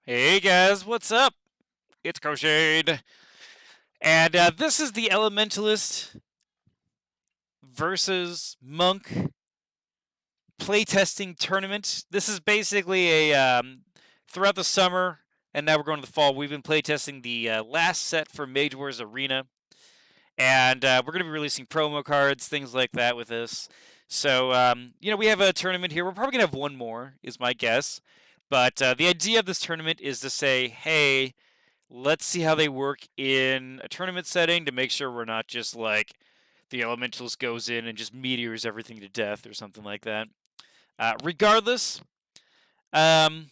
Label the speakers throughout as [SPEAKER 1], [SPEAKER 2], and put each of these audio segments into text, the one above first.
[SPEAKER 1] Hey guys, what's up? It's Coshade. And this is the Elementalist versus Monk playtesting tournament. This is basically a throughout the summer, and now we're going to the fall. We've been playtesting the last set for Mage Wars Arena, and we're going to be releasing promo cards, things like that with this. So, we have a tournament here. We're probably going to have one more, is my guess. But the idea of this tournament is to say, hey, let's see how they work in a tournament setting to make sure we're not just like the Elementalist goes in and just meteors everything to death or something like that. Regardless, um,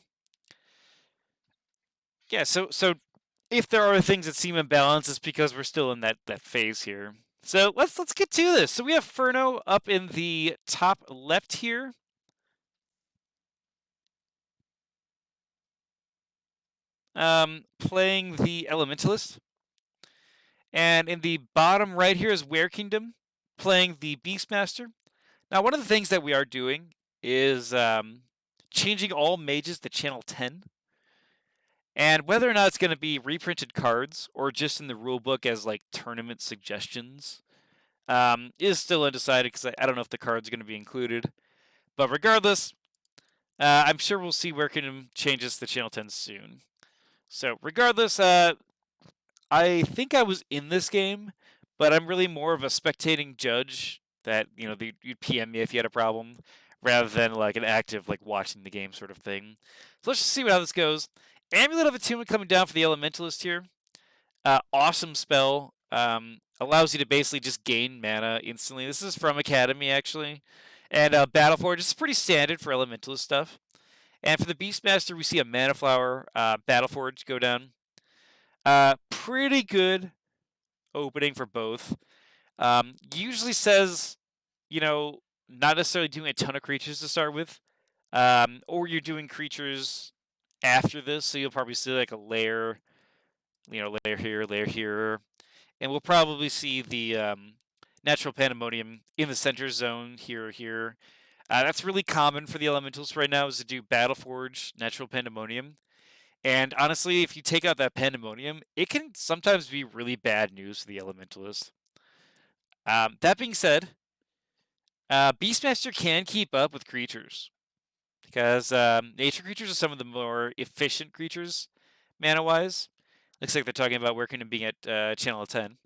[SPEAKER 1] yeah. So if there are things that seem imbalanced, it's because we're still in that phase here. So let's get to this. So we have Furno up in the top left here. Playing the Elementalist. And in the bottom right here is Werekingdom playing the Beastmaster. Now, one of the things that we are doing is changing all mages to channel 10. And whether or not it's going to be reprinted cards or just in the rulebook as like tournament suggestions is still undecided because I don't know if the card's going to be included. But regardless, I'm sure we'll see Werekingdom changes to channel 10 soon. So regardless, I think I was in this game, but I'm really more of a spectating judge that, you'd PM me if you had a problem, rather than like an active, like watching the game sort of thing. So let's just see how this goes. Amulet of Attunement coming down for the Elementalist here. Awesome spell. Allows you to basically just gain mana instantly. This is from Academy, actually. And Battleforge is pretty standard for Elementalist stuff. And for the Beastmaster, we see a Mana Flower, Battleforge go down. Pretty good opening for both. Usually says, not necessarily doing a ton of creatures to start with, or you're doing creatures after this, so you'll probably see like a layer, layer here, and we'll probably see the Natural Pandemonium in the center zone here. That's really common for the Elementals right now, is to do Battleforge, Natural Pandemonium. And honestly, if you take out that Pandemonium, it can sometimes be really bad news for the Elementalist. That being said, Beastmaster can keep up with creatures, because nature creatures are some of the more efficient creatures, mana-wise. Looks like they're talking about Werekingdom being at channel 10.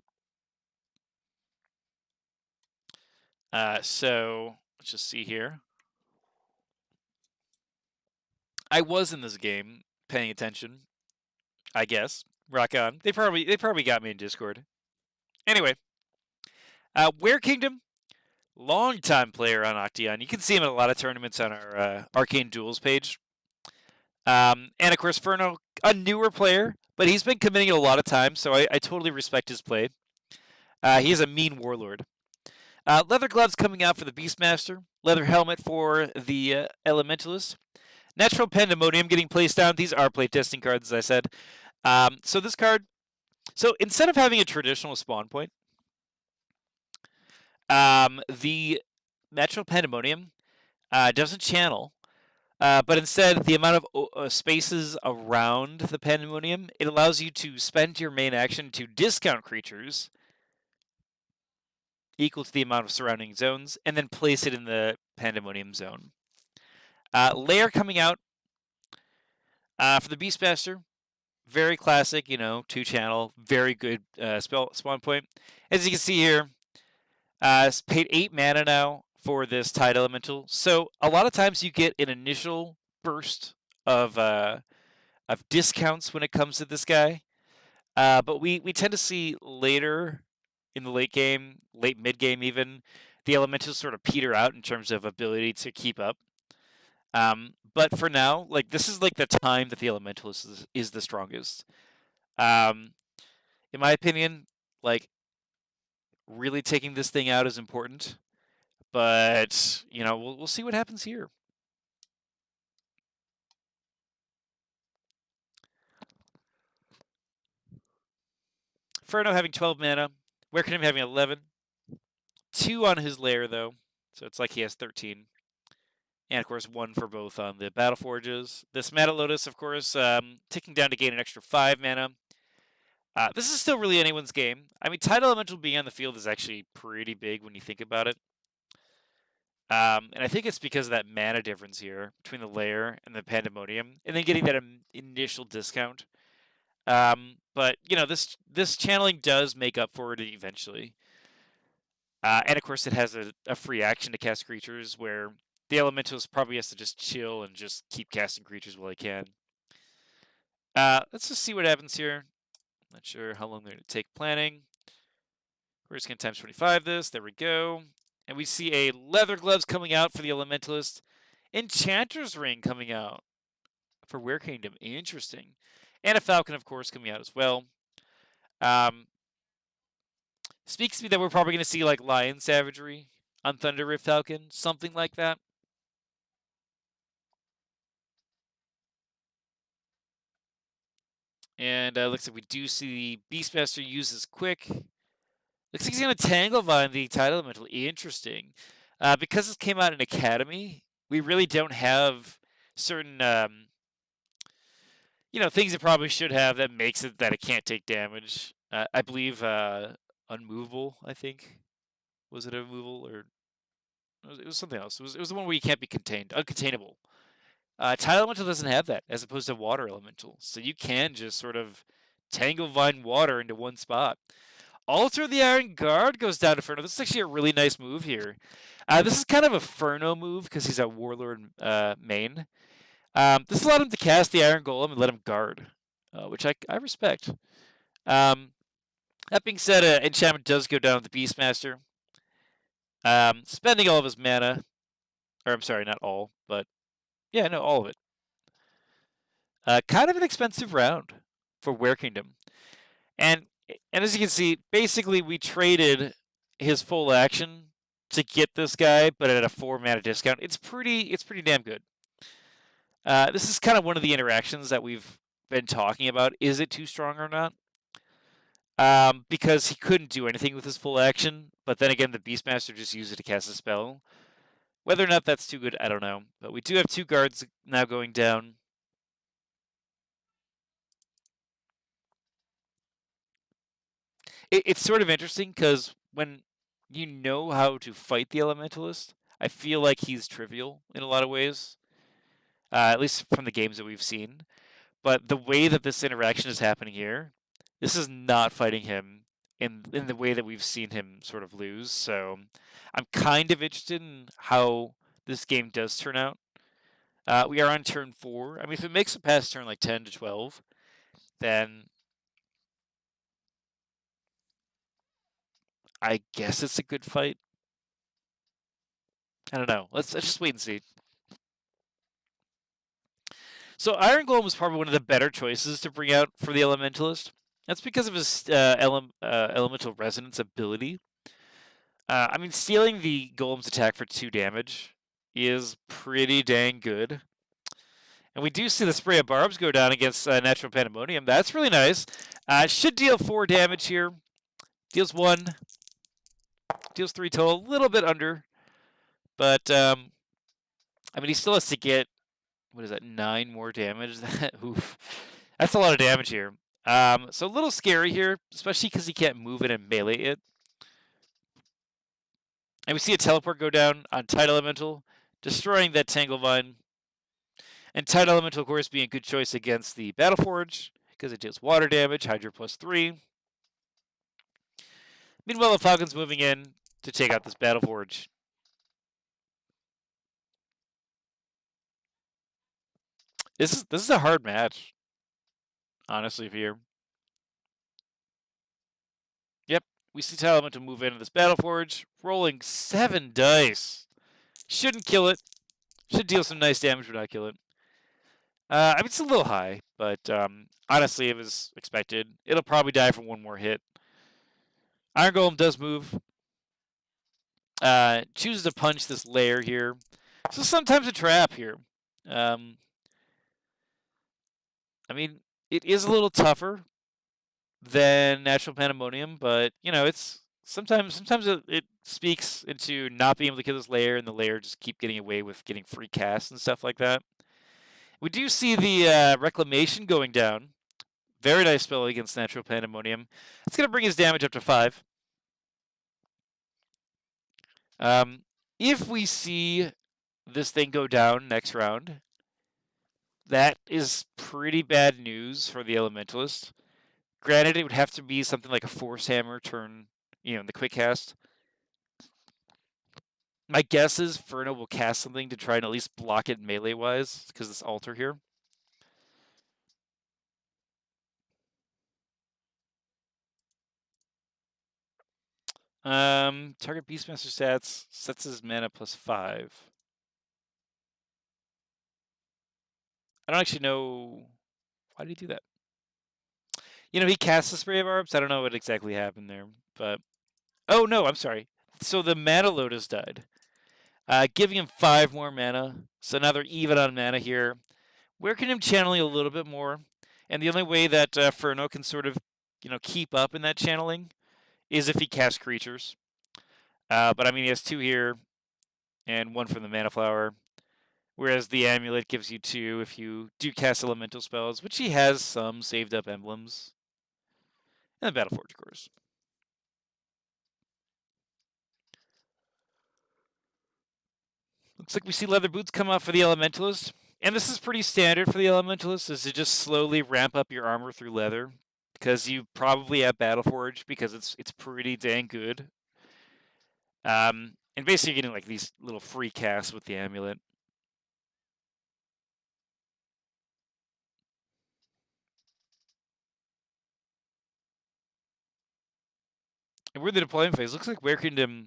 [SPEAKER 1] So let's just see here. I was in this game paying attention, I guess. Rock on. They probably got me in Discord. Anyway, Werekingdom, long-time player on Octeon. You can see him at a lot of tournaments on our Arcane Duels page. And of course, Furno, a newer player, but he's been committing a lot of time, so I totally respect his play. He is a mean warlord. Leather gloves coming out for the Beastmaster. Leather helmet for the Elementalist. Natural Pandemonium getting placed down. These are playtesting cards, as I said. So this card, so instead of having a traditional spawn point, the Natural Pandemonium doesn't channel, but instead the amount of spaces around the Pandemonium, it allows you to spend your main action to discount creatures equal to the amount of surrounding zones, and then place it in the Pandemonium zone. Lair coming out for the Beastmaster. Very classic, 2-channel, very good spawn point. As you can see here, it's paid 8 mana now for this Tide Elemental. So a lot of times you get an initial burst of discounts when it comes to this guy. But we tend to see later in the late game, late mid game even, the Elementals sort of peter out in terms of ability to keep up. But for now, like, this is like the time that the Elemental is the strongest. In my opinion, like, really taking this thing out is important. But, we'll see what happens here. Furno having 12 mana. Werekingdom having 11. 2 on his lair, though. So it's like he has 13. And, of course, 1 for both on the Battle Forges. This Mana Lotus, of course, ticking down to gain an extra 5 mana. This is still really anyone's game. I mean, Tidal Elemental being on the field is actually pretty big when you think about it. And I think it's because of that mana difference here between the Lair and the Pandemonium, and then getting that initial discount. But, you know, this channeling does make up for it eventually. And, of course, it has a free action to cast creatures where the Elementalist probably has to just chill and just keep casting creatures while he can. Let's just see what happens here. Not sure how long they're going to take planning. We're just going to times 25 this. There we go. And we see a Leather Gloves coming out for the Elementalist. Enchanter's Ring coming out for Werekingdom. Interesting. And a Falcon, of course, coming out as well. Speaks to me that we're probably going to see like Lion Savagery on Thunder Rift Falcon. Something like that. And looks like we do see the Beastmaster uses Quick. Looks like he's going to Tangle Vine the Tidal Elemental. Interesting. Because this came out in Academy, we really don't have certain, things it probably should have that makes it that it can't take damage. I believe Unmovable, I think. Was it Unmovable? Or it was something else. It was the one where you can't be contained. Uncontainable. Tidal Elemental doesn't have that, as opposed to Water Elemental. So you can just sort of Tangle Vine Water into one spot. Alter the Iron Guard goes down to Furno. This is actually a really nice move here. This is kind of a Furno move because he's a Warlord main. This allowed him to cast the Iron Golem and let him guard, which I respect. That being said, enchantment does go down with the Beastmaster. Spending all of his mana. Or I'm sorry, not all, but yeah, no, all of it. Kind of an expensive round for Werekingdom. And as you can see, basically we traded his full action to get this guy, but at a 4 mana discount. It's pretty damn good. This is kind of one of the interactions that we've been talking about. Is it too strong or not? Because he couldn't do anything with his full action, but then again, the Beastmaster just used it to cast a spell. Whether or not that's too good, I don't know. But we do have 2 guards now going down. It's sort of interesting because when you know how to fight the Elementalist, I feel like he's trivial in a lot of ways, at least from the games that we've seen. But the way that this interaction is happening here, this is not fighting him in the way that we've seen him sort of lose. So I'm kind of interested in how this game does turn out. We are on turn 4. I mean, if it makes it past turn like 10 to 12, then I guess it's a good fight. I don't know. Let's just wait and see. So Iron Golem was probably one of the better choices to bring out for the Elementalist. That's because of his Elemental Resonance ability. I mean, stealing the Golem's attack for 2 damage is pretty dang good. And we do see the Spray of Barbs go down against Natural Pandemonium. That's really nice. Should deal 4 damage here. Deals 1. Deals 3 total. A little bit under. But, I mean, he still has to get, what is that, 9 more damage? Oof. That's a lot of damage here. So a little scary here, especially because he can't move it and melee it. And we see a teleport go down on Tidal Elemental, destroying that Tangle Vine. And Tidal Elemental, of course, being a good choice against the Battleforge, because it deals water damage, Hydra +3. Meanwhile, the Falcon's moving in to take out this Battleforge. This is a hard match, honestly, here. Yep, we see Tidal Elemental move into this Battleforge, rolling 7 dice. Shouldn't kill it. Should deal some nice damage, but not kill it. I mean, it's a little high, but honestly, it was expected. It'll probably die from 1 more hit. Iron Golem does move. Chooses to punch this lair here. So sometimes a trap here. I mean, it is a little tougher than Natural Pandemonium, but, you know, it's Sometimes it speaks into not being able to kill this layer, and the layer just keep getting away with getting free casts and stuff like that. We do see the Reclamation going down. Very nice spell against Natural Pandemonium. It's going to bring his damage up to 5. If we see this thing go down next round, that is pretty bad news for the Elementalist. Granted, it would have to be something like a Force Hammer turn, in the quick cast. My guess is Furno will cast something to try and at least block it melee-wise, because this altar here. Target Beastmaster stats sets his mana plus 5. I don't actually know why did he do that. He casts the Spray of Arbs. I don't know what exactly happened there, but oh no, I'm sorry. So the Mana Lotus died, giving him 5 more mana. So now they're even on mana here. Werekingdom channeling a little bit more, and the only way that Furno can sort of, keep up in that channeling is if he casts creatures. But I mean, he has 2 here, and 1 from the Mana Flower. Whereas the Amulet gives you 2 if you do cast elemental spells, which he has some saved up emblems. And the Battleforge, of course. Looks like we see leather boots come out for the Elementalist. And this is pretty standard for the Elementalist, is to just slowly ramp up your armor through leather. Because you probably have Battleforge, because it's pretty dang good. And basically getting like these little free casts with the Amulet. And we're in the deployment phase. Looks like Werekingdom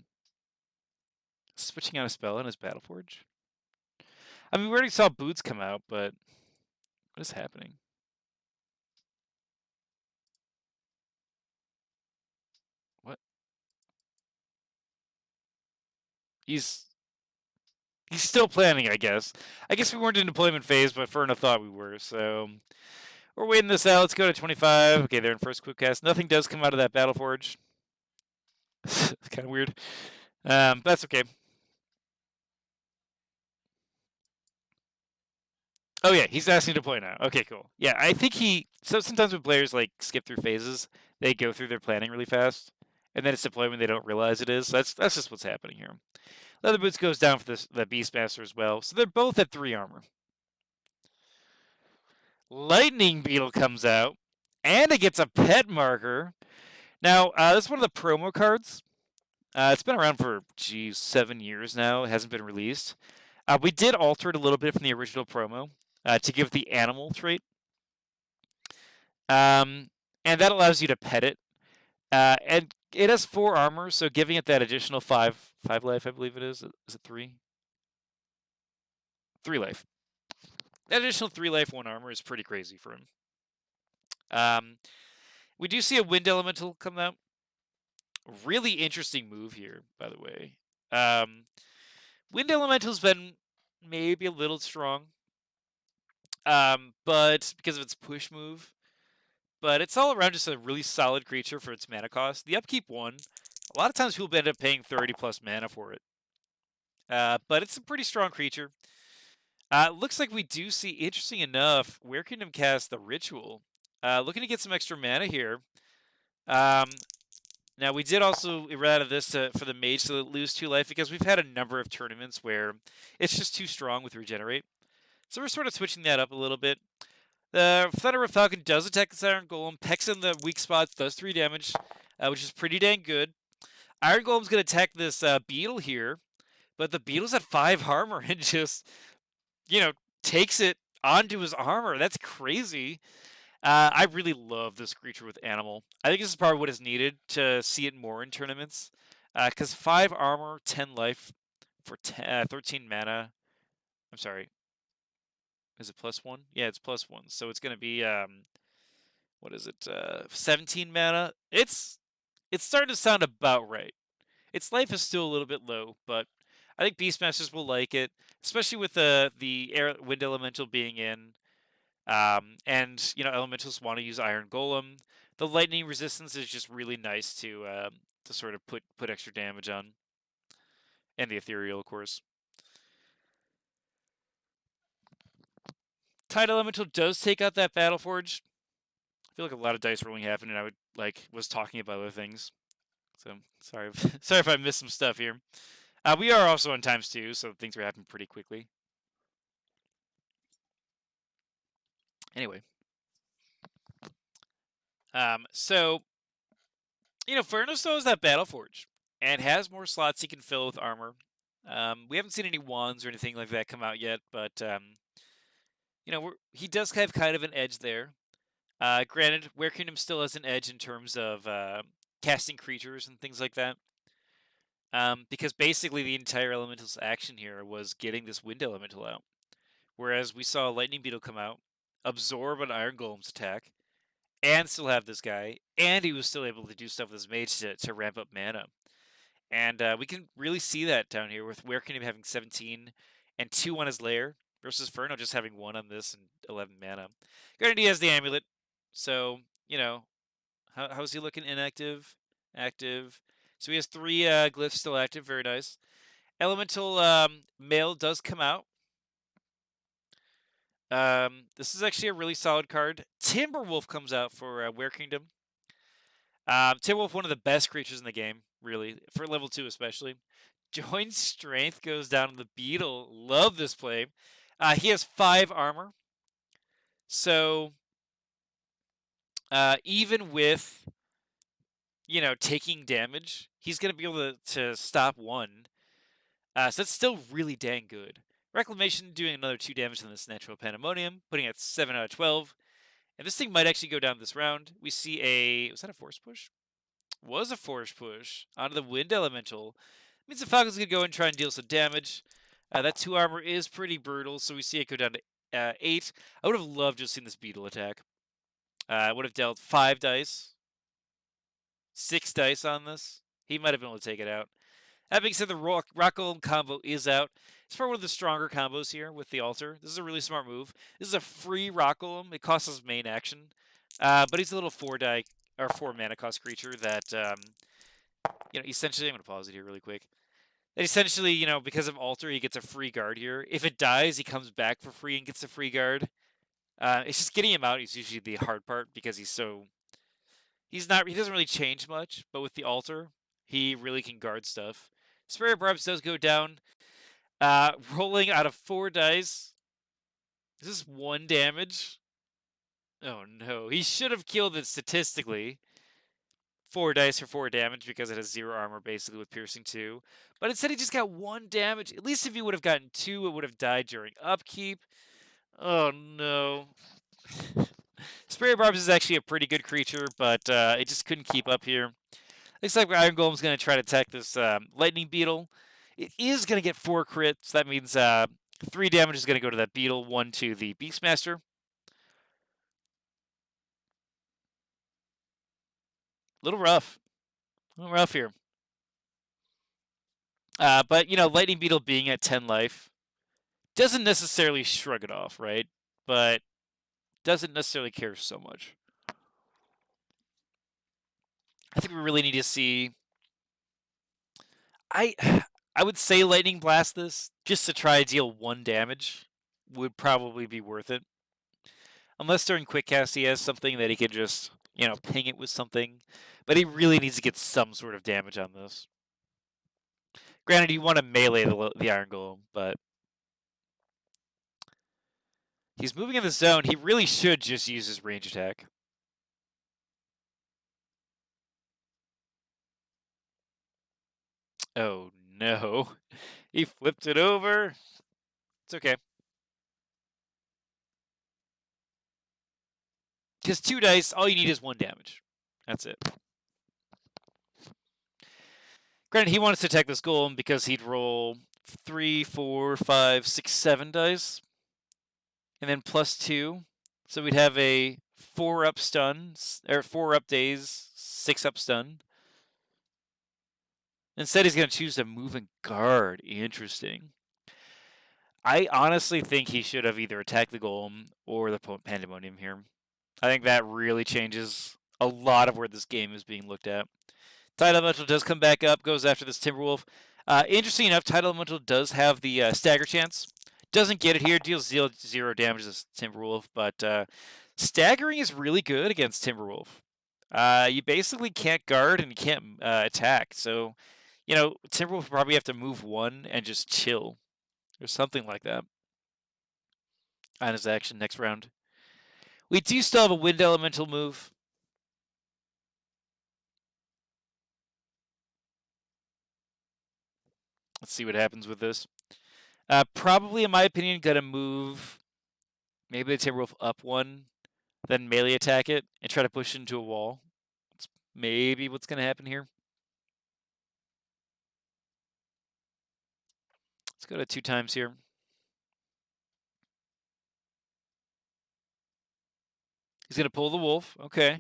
[SPEAKER 1] switching out a spell in his Battleforge. I mean, we already saw boots come out, but what is happening? What? He's still planning, I guess. I guess we weren't in deployment phase, but Furno thought we were, so we're waiting this out. Let's go to 25. Okay, they're in first quick cast. Nothing does come out of that Battleforge. It's kind of weird. That's okay. Oh yeah, he's asking to deploy now. Okay, cool. Yeah, I think so sometimes when players like skip through phases, they go through their planning really fast, and then it's deployment they don't realize it is. So that's just what's happening here. Leather Boots goes down for the Beastmaster as well, so they're both at 3 armor. Lightning Beetle comes out, and it gets a pet marker. Now, this is one of the promo cards. It's been around for, 7 years now. It hasn't been released. We did alter it a little bit from the original promo to give the animal trait. And that allows you to pet it. And it has 4 armor, so giving it that additional 5 life, I believe it is. Is it 3? 3 life. That additional 3 life, 1 armor is pretty crazy for him. We do see a Wind Elemental come out. Really interesting move here, by the way. Wind Elemental's been maybe a little strong, but because of its push move. But it's all around just a really solid creature for its mana cost. The upkeep 1, a lot of times people end up paying 30 plus mana for it. But it's a pretty strong creature. Looks like we do see, interesting enough, Werekingdom cast the Ritual. Looking to get some extra mana here. Now, we did also errata this for the Mage to lose 2 life, because we've had a number of tournaments where it's just too strong with Regenerate. So we're sort of switching that up a little bit. The Thunder Falcon does attack the Iron Golem, pecks in the weak spots, does 3 damage, which is pretty dang good. Iron Golem's going to attack this Beetle here, but the Beetle's at 5 armor and just, takes it onto his armor. That's crazy. I really love this creature with Animal. I think this is probably what is needed to see it more in tournaments. Because 5 armor, 10 life for 13 mana. I'm sorry. Is it +1? Yeah, it's +1. So it's going to be, what is it? 17 mana. It's starting to sound about right. Its life is still a little bit low, but I think Beastmasters will like it, especially with the Wind Elemental being in. And, Elementals want to use Iron Golem. The lightning resistance is just really nice to to sort of put extra damage on. And the Ethereal, of course. Tide Elemental does take out that Battleforge. I feel like a lot of dice rolling happened, and I was talking about other things. So sorry, sorry if I missed some stuff here. We are also on ×2, so things are happening pretty quickly. Anyway, so Furno still has that Battleforge and has more slots he can fill with armor. We haven't seen any wands or anything like that come out yet, but he does have kind of an edge there. Granted, Werekingdom still has an edge in terms of casting creatures and things like that. Because basically the entire Elemental's action here was getting this Wind Elemental out. Whereas we saw a Lightning Beetle come out, absorb an Iron Golem's attack, and still have this guy, and he was still able to do stuff with his mage to ramp up mana. And we can really see that down here with Werekingdom having 17 and 2 on his lair versus Furno just having 1 on this and 11 mana. Granted, he has the amulet, so, how's he looking? Inactive, active. So he has 3 glyphs still active, very nice. Elemental Mail does come out. This is actually a really solid card. Timberwolf comes out for Werekingdom. Timberwolf, one of the best creatures in the game, really, for level 2 especially. Joint Strength goes down to the Beetle. Love this play. He has 5 armor. So, even with, taking damage, he's going to be able to stop 1. So that's still really dang good. Reclamation doing another 2 damage to this Natural Pandemonium, putting it at 7 out of 12. And this thing might actually go down this round. We see was that a force push? Was a force push onto the Wind Elemental. Means the Falcon's going to go and try and deal some damage. That 2 armor is pretty brutal, so we see it go down to 8. I would have loved to have seen this Beetle attack. I would have dealt 5 dice. 6 dice on this. He might have been able to take it out. That being said, the Rock Golem combo is out. It's probably one of the stronger combos here with the Altar. This is a really smart move. This is a free Rock Golem. It costs us main action. But he's a little 4 mana cost creature that, essentially, I'm going to pause it here really quick. That essentially, because of Altar, he gets a free guard here. If it dies, he comes back for free and gets a free guard. It's just getting him out is usually the hard part because he doesn't really change much, but with the Altar, he really can guard stuff. Sprayer Barbs does go down. Rolling out of 4 dice. Is this 1 damage? Oh no, he should have killed it statistically. 4 dice for 4 damage because it has 0 armor basically with piercing 2. But instead he just got 1 damage. At least if he would have gotten 2, it would have died during upkeep. Oh no. Sprayer Barbs is actually a pretty good creature, but it just couldn't keep up here. Looks like Iron Golem's going to try to attack this Lightning Beetle. It is going to get 4 crits. That means 3 damage is going to go to that Beetle, 1 to the Beastmaster. A little rough here. But, Lightning Beetle being at 10 life doesn't necessarily shrug it off, right? But doesn't necessarily care so much. I think we really need to see... I would say Lightning Blast this, just to try to deal 1 damage would probably be worth it. Unless during Quick Cast he has something that he can just, ping it with something. But he really needs to get some sort of damage on this. Granted, you want to melee the Iron Golem, but... He's moving in the zone. He really should just use his range attack. Oh no. He flipped it over. It's okay. Because 2 dice, all you need is 1 damage. That's it. Granted, he wants to attack this golem because he'd roll 3, 4, 5, 6, 7 dice. And then plus 2. So we'd have a 4 up stun, or 4 up days, 6 up stun. Instead, he's going to choose to move and guard. Interesting. I honestly think he should have either attacked the golem or the Pandemonium here. I think that really changes a lot of where this game is being looked at. Tide Elemental does come back up, goes after this Timberwolf. Interesting enough, Tide Elemental does have the stagger chance. Doesn't get it here, deals 0 damage to this Timberwolf, but staggering is really good against Timberwolf. You basically can't guard and you can't attack, so Timberwolf probably have to move 1 and just chill, or something like that. On his action next round. We do still have a Wind Elemental move. Let's see what happens with this. Probably, in my opinion, gonna move maybe the Timberwolf up 1, then melee attack it, and try to push it into a wall. That's maybe what's gonna happen here. Let's go to 2 times here. He's gonna pull the wolf. Okay.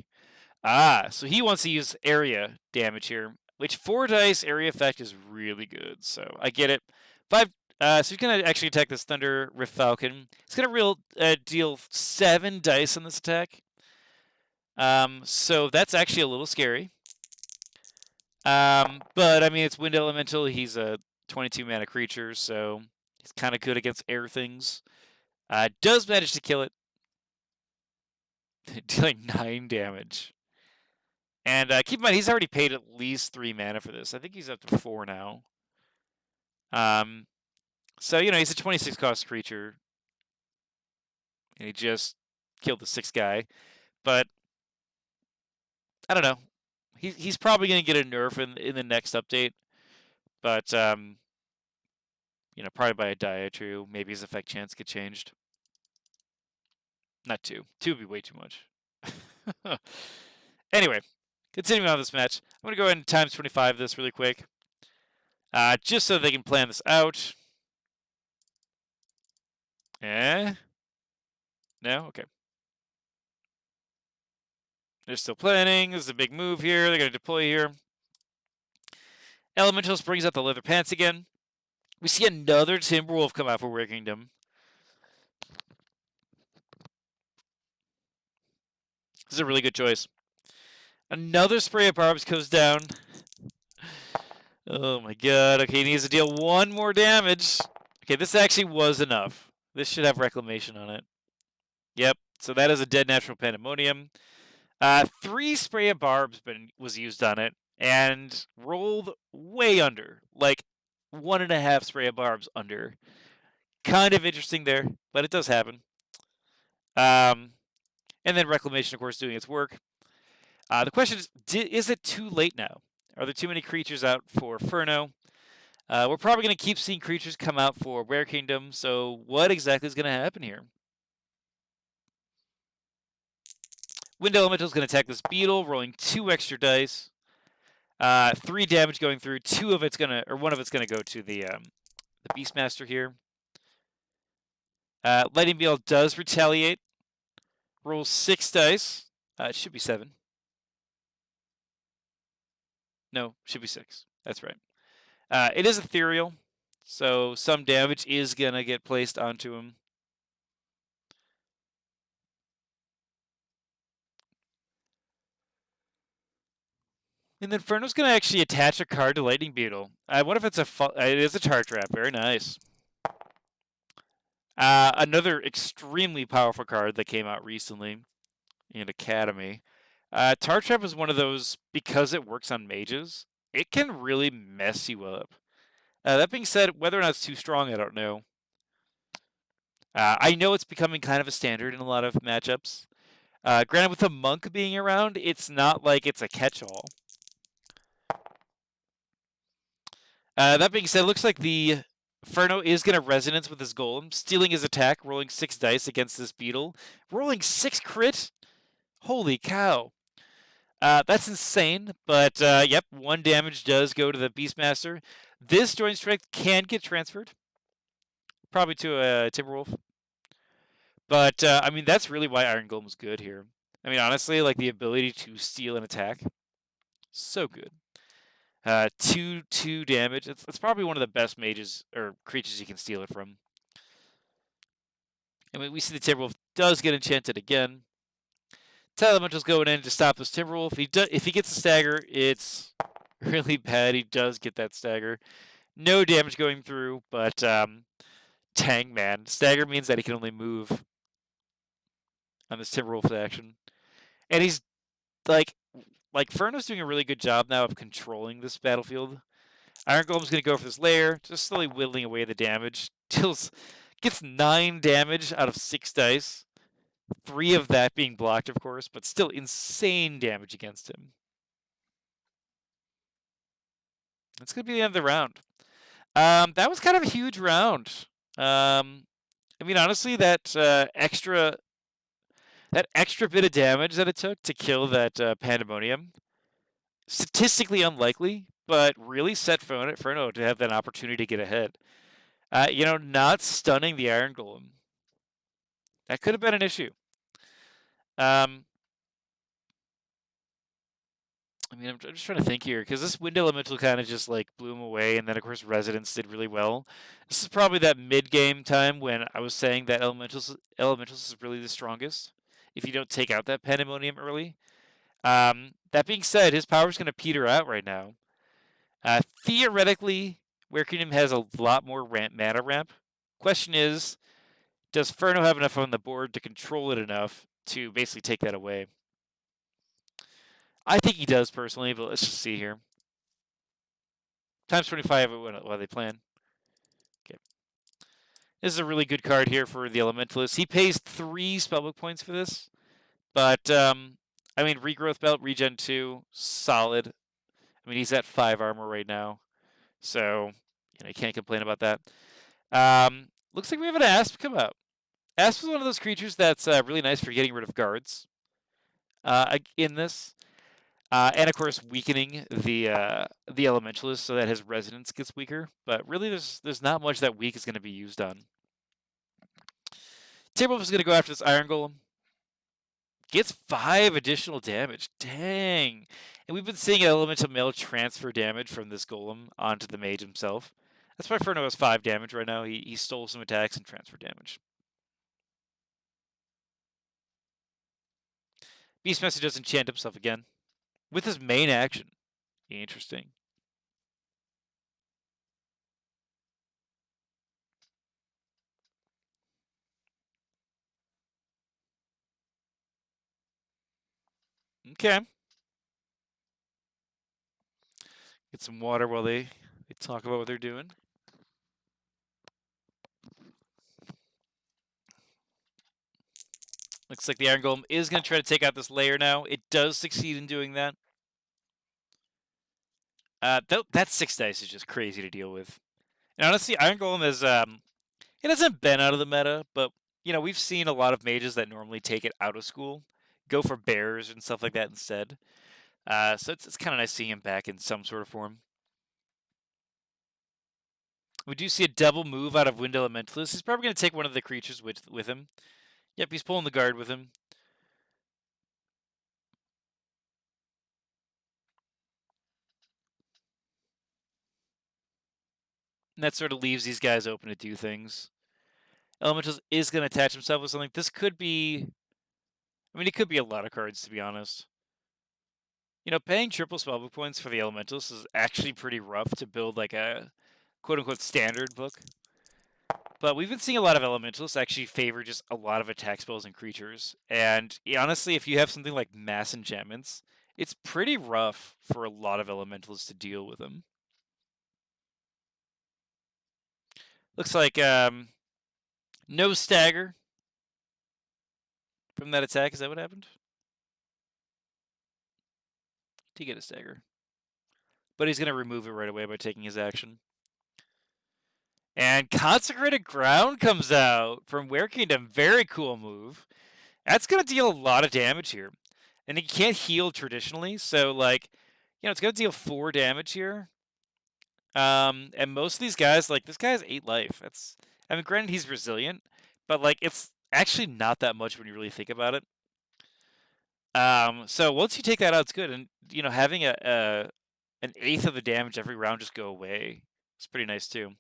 [SPEAKER 1] So he wants to use area damage here, which 4 dice area effect is really good. So I get it. 5. So he's gonna actually attack this Thunder Rift Falcon. He's gonna deal 7 dice on this attack. So that's actually a little scary. But I mean, it's Wind Elemental. He's a 22 mana creature, so he's kind of good against air things. Does manage to kill it, dealing 9 damage. And keep in mind, he's already paid at least 3 mana for this. I think he's up to 4 now. So, he's a 26 cost creature. And he just killed the 6th guy. But, I don't know. He's probably going to get a nerf in the next update. But, probably by a die or 2. Maybe his effect chance get changed. Not 2. 2 would be way too much. Anyway, continuing on this match, I'm going to go ahead and times 25 this really quick. Just so they can plan this out. No? Okay. They're still planning. This is a big move here. They're going to deploy here. Elementalist brings out the leather pants again. We see another Timberwolf come out for Werekingdom. This is a really good choice. Another spray of barbs goes down. Oh my god. Okay, he needs to deal 1 more damage. Okay, this actually was enough. This should have Reclamation on it. Yep, so that is a dead natural pandemonium. 3 spray of barbs was used on it, and rolled way under. Like, 1.5 spray of barbs under. Kind of interesting there, but it does happen. And then Reclamation, of course, doing its work. The question is it too late now? Are there too many creatures out for Furno? We're probably going to keep seeing creatures come out for Werekingdom, so what exactly is going to happen here? Wind Elemental is going to attack this beetle, rolling 2 extra dice. 3 damage going through. 1 of it's going to go to the Beastmaster here. Lightning Beetle does retaliate. Rolls 6 dice. It should be 7. No, should be 6. That's right. It is ethereal, so some damage is going to get placed onto him. And then Furno's going to actually attach a card to Lightning Beetle. I wonder if it is a tar trap. Very nice. Another extremely powerful card that came out recently in Academy. Tar trap is one of those, because it works on mages, it can really mess you up. That being said, whether or not it's too strong, I don't know. I know it's becoming kind of a standard in a lot of matchups. Granted, with the Monk being around, it's not like it's a catch-all. That being said, it looks like the Furno is going to resonance with his golem, stealing his attack, rolling 6 dice against this beetle. Rolling 6 crit? Holy cow. That's insane, but yep, 1 damage does go to the Beastmaster. This joint strength can get transferred, probably to a Timberwolf. But, I mean, that's really why Iron Golem was good here. I mean, honestly, like, the ability to steal an attack, so good. 2 damage. It's probably one of the best mages or creatures you can steal it from. And we see the Timberwolf does get enchanted again. Tide Elemental's going in to stop this Timberwolf. If he gets a stagger, it's really bad. He does get that stagger. No damage going through, but dang, man. Stagger means that he can only move on this Timberwolf action. And he's like Furno's doing a really good job now of controlling this battlefield. Iron Golem's going to go for this lair, just slowly whittling away the damage. Gets 9 damage out of 6 dice. 3 of that being blocked, of course, but still insane damage against him. That's going to be the end of the round. That was kind of a huge round. I mean, honestly, that extra bit of damage that it took to kill that Pandemonium, statistically unlikely, but really set Furno to have that opportunity to get ahead. Not stunning the Iron Golem. That could have been an issue. I mean, I'm just trying to think here, because this Wind Elemental kind of just like blew him away, and then of course Residence did really well. This is probably that mid-game time when I was saying that Elementals is really the strongest if you don't take out that Pandemonium early. That being said, his power is going to peter out right now. Theoretically, Werekingdom has a lot more mana ramp. Question is, does Furno have enough on the board to control it enough to basically take that away? I think he does personally, but let's just see here. Times 25 while they plan. Okay. This is a really good card here for the Elementalist. He pays 3 spellbook points for this. But, I mean, Regrowth Belt, Regen 2, solid. I mean, he's at 5 armor right now. So, you can't complain about that. Looks like we have an Asp come out. Asp is one of those creatures that's really nice for getting rid of guards in this. And of course, weakening the Elementalist so that his resonance gets weaker. But really, there's not much that weak is going to be used on. Timberwolf is going to go after this Iron Golem. Gets 5 additional damage. Dang. And we've been seeing Elemental Mail transfer damage from this Golem onto the Mage himself. That's why Furno has 5 damage right now. He stole some attacks and transfer damage. Beastmaster does enchant himself again with his main action. Interesting. Okay. Get some water while they talk about what they're doing. Looks like the Iron Golem is going to try to take out this layer now. It does succeed in doing that. That 6 dice is just crazy to deal with. And honestly, Iron Golem is it hasn't been out of the meta, but we've seen a lot of mages that normally take it out of school go for bears and stuff like that instead. So it's kind of nice seeing him back in some sort of form. We do see a double move out of Wind Elementalist. He's probably going to take one of the creatures with him. Yep, he's pulling the guard with him. And that sort of leaves these guys open to do things. Elementalist is going to attach himself with something. This could be... I mean, it could be a lot of cards, to be honest. Paying triple spellbook points for the Elementalist is actually pretty rough to build like a quote-unquote standard book. But we've been seeing a lot of Elementalists actually favor just a lot of attack spells and creatures. And honestly, if you have something like Mass Enchantments, it's pretty rough for a lot of Elementalists to deal with them. Looks like no stagger from that attack. Is that what happened? To get a stagger. But he's going to remove it right away by taking his action. And Consecrated Ground comes out from Werekingdom. Very cool move. That's going to deal a lot of damage here. And he can't heal traditionally, so it's going to deal 4 damage here. And most of these guys, this guy has 8 life. Granted he's resilient, but it's actually not that much when you really think about it. So once you take that out, it's good. And having an 1/8 of the damage every round just go away, it's pretty nice too.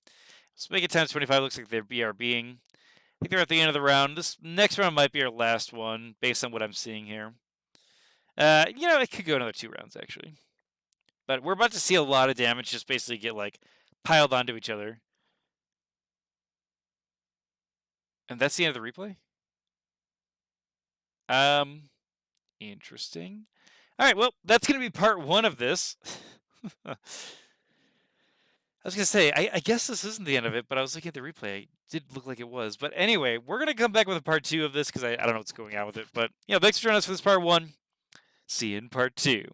[SPEAKER 1] Let's make it times 25. Looks like they're BRBing. I think they're at the end of the round. This next round might be our last one, based on what I'm seeing here. It could go another 2 rounds, actually. But we're about to see a lot of damage just basically get, like, piled onto each other. And that's the end of the replay? Interesting. Alright, well, that's gonna be part 1 of this. I was gonna say, I guess this isn't the end of it, but I was looking at the replay. It did look like it was. But anyway, we're gonna come back with a part 2 of this, because I don't know what's going on with it. But, thanks for joining us for this part 1. See you in part 2.